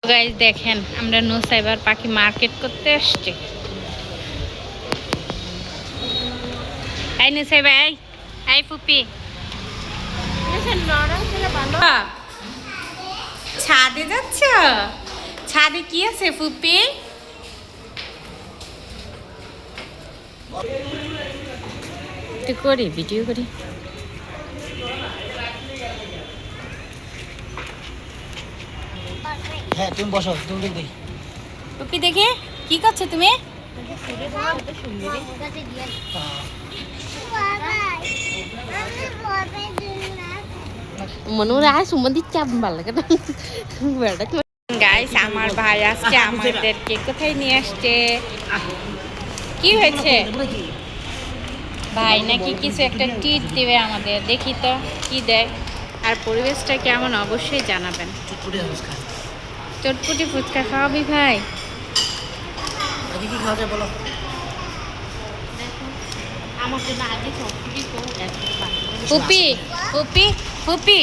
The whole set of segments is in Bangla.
গাইস দেখেন আমরা নুসাইবার পাখি মার্কেট করতে আসছি। এই নুসাইবা, এই ফুপি ছাদে যাচ্ছ? ছাদে কি আছে ফুপি? করি ভিডিও করি। হ্যাঁ তুমি বসো, তুমি দেখি। ফুপি দেখে কি করছো তুমি? মনে হয় সুমন্দির চাপ ভালো লাগে। গাইস আমার ভাই আজকে আমাদেরকে কোথায় নিয়ে আসছে? কি হয়েছে? ভাই নাকি কিছু একটা টিট দিবে আমাদের, দেখি তো কি দেয়। আর পরিবেশটা কেমন অবশ্যই জানাবেন। চটপটি ফুচকা খাওয়াবি ভাই? কি খাওয়া যায় বলো? ফুপি ফুপি ফুপি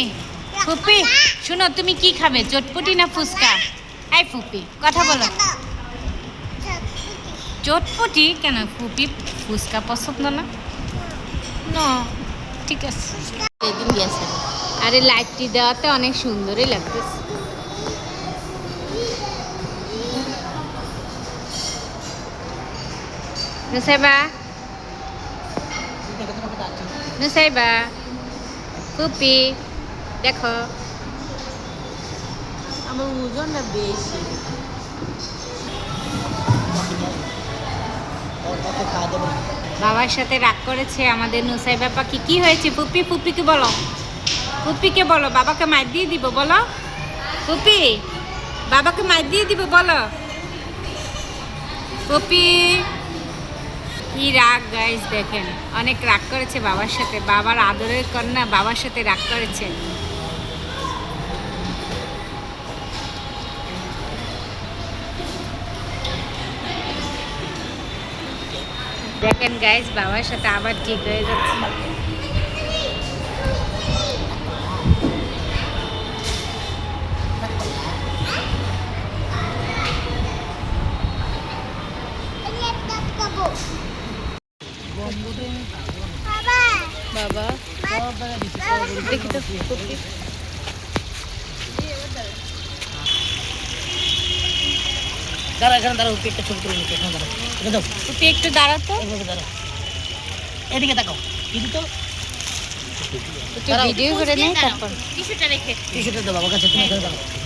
ফুপি শুনো, তুমি কি খাবে, চটপটি না ফুচকা? এই ফুপি কথা বলো। চটপটি কেন ফুপি, ফুচকা পছন্দ না? না ঠিক আছে। আরে লাইটটি দেওয়াতে অনেক সুন্দরই লাগতেছে। নুসাইবা, নুসাইবা, ফুপি দেখো আমার ওজনটা বেশি। বাবার সাথে রাগ করেছে আমাদের নুসাইবা পাখি। কি হয়েছে ফুপি? ফুপিকে বলো, ফুপিকে বলো বাবাকে মার দিয়ে দিব। বলো ফুপি, বাবাকে মার দিয়ে দিব বলো। ফুপি কি রাগ গাইস, দেখেন অনেক রাগ করেছে বাবার সাথে। বাবার আদরের কন্যা বাবার সাথে রাগ করেছে। দেখেন গাইস বাবার সাথে আবার ঠিক হয়ে যাচ্ছে। বাবা দেখি তো দাঁড়া, এখানে দাঁড়াও, একটা ছবি তুলে নিতে। এখানে দাঁড়াও, এখানে দাও। ফুপি একটু দাঁড়াতো, এভাবে দাঁড়াও, এদিকে তাকাও। কিন্তু তো ভিডিও করে নেই, তারপর টিস্যুটা দাও বাবার কাছে, তুমি এখানে দাঁড়াও।